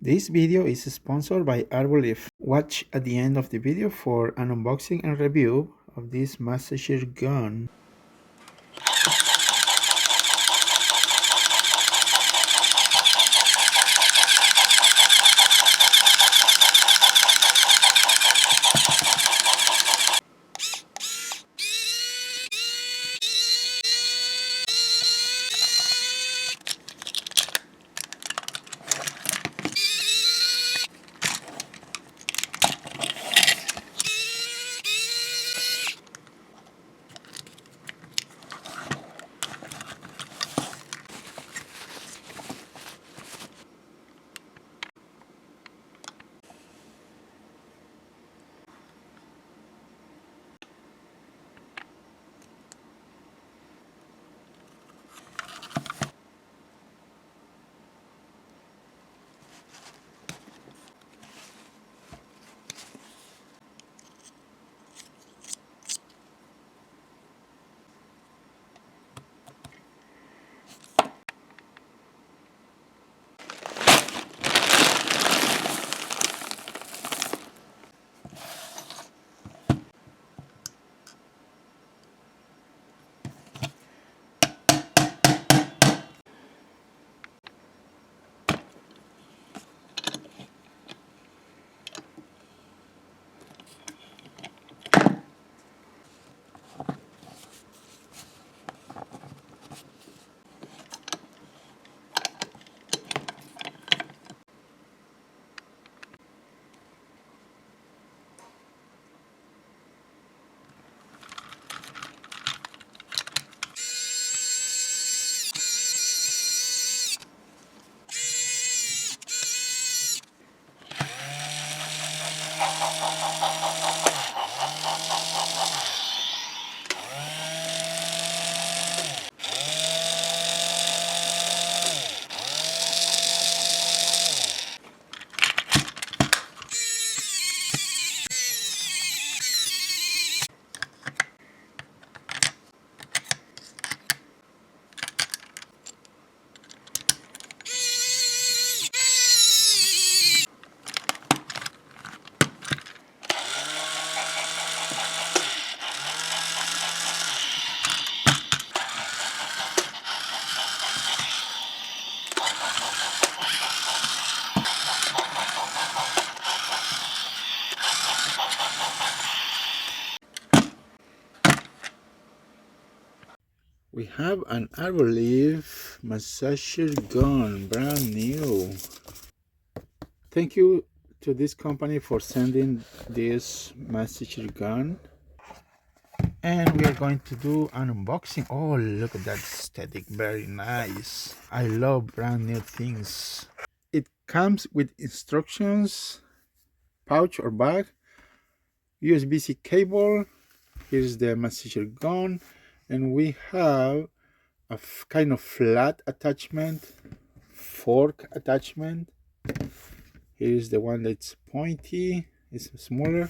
This video is sponsored by Arbolif. Watch at the end of the video for an unboxing and review of this massager gun. We have an Arbolif massager gun, brand new. Thank you to this company for sending this massager gun. And we are going to do an unboxing. Oh, look at that aesthetic, very nice. I love brand new things. It comes with instructions, pouch or bag, USB-C cable. Here's the massager gun, and we have a kind of flat attachment, fork attachment. Here's the one that's pointy, it's smaller,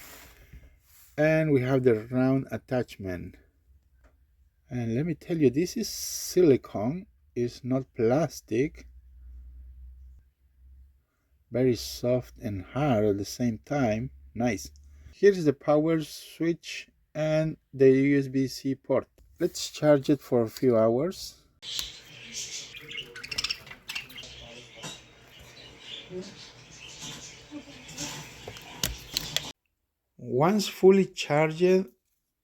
and we have the round attachment. And let me tell you, this is silicone, it's not plastic. Very soft and hard at the same time. Nice. Here's the power switch and the USB-C port. Let's charge it for a few hours. Once fully charged,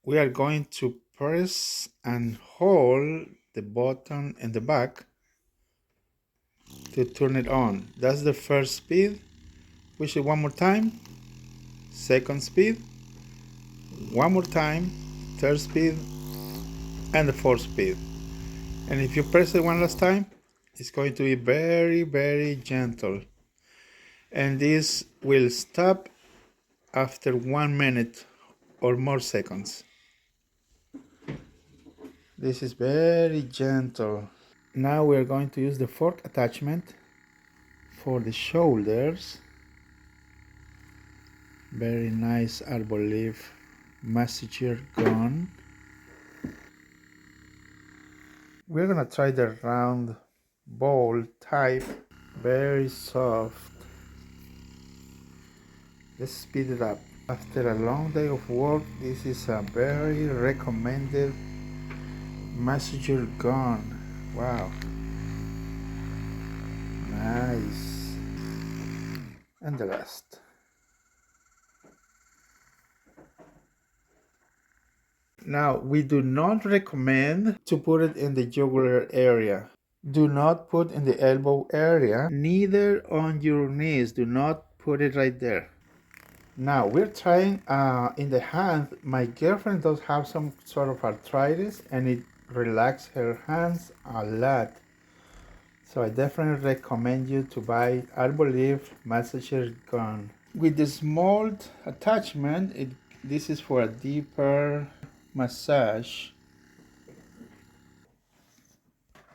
we are going to press and hold the button in the back to turn it on. That's the first speed. Push it one more time. Second speed. One more time. Third speed. And the fourth speed. And if you press it one last time, it's going to be very, very gentle. And this will stop after 1 minute or more seconds. This is very gentle. Now we're going to use the fork attachment for the shoulders. Very nice Arbolif massager gun. We're gonna try the round ball type. Very soft. Let's speed it up. After a long day of work, this is a very recommended messenger gun. Wow, nice. And the rest. Now, we do not recommend to put it in the jugular area. Do not put in the elbow area, neither on your knees. Do not put it right there. Now we're trying in the hand. My girlfriend does have some sort of arthritis and it relaxes her hands a lot. So I definitely recommend you to buy Arbolive massager gun. With the small attachment, this is for a deeper massage.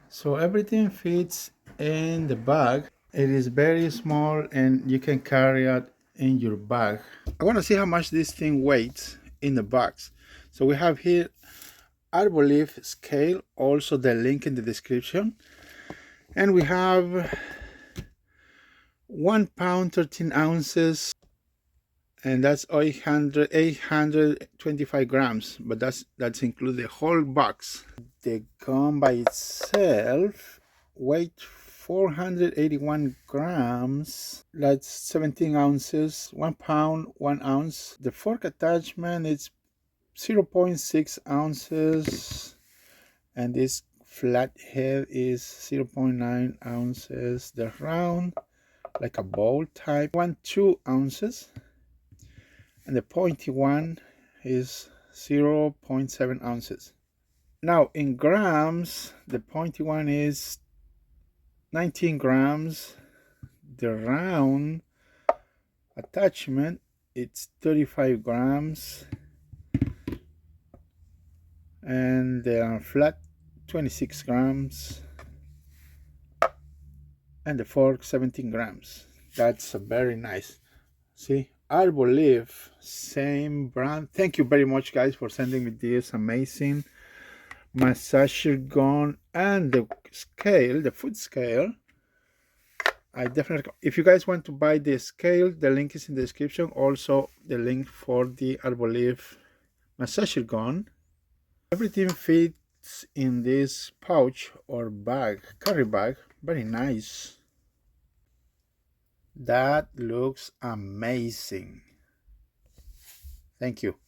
So everything fits in the bag. It is very small and you can carry it in your bag. I want to see how much this thing weighs in the box. So we have here Arbolive scale, also the link in the description. And we have 1 pound 13 ounces, and that's 825 grams, but that's include the whole box. The gun by itself weight 481 grams, that's 17 ounces, 1 pound 1 ounce. The fork attachment is 0.6 ounces, and this flat head is 0.9 ounces. The round, like a bowl type, 2 ounces, and the pointy one is 0.7 ounces. Now in grams, the pointy one is 19 grams. The round attachment, it's 35 grams, and the flat 26 grams, and the fork 17 grams. That's very nice. See, Arbolive, same brand. Thank you very much, guys, for sending me this amazing massager gun and the scale, the foot scale. I definitely, if you guys want to buy the scale, the link is in the description. Also, the link for the Arbolive massager gun. Everything fits in this pouch or bag, carry bag. Very nice. That looks amazing. Thank you.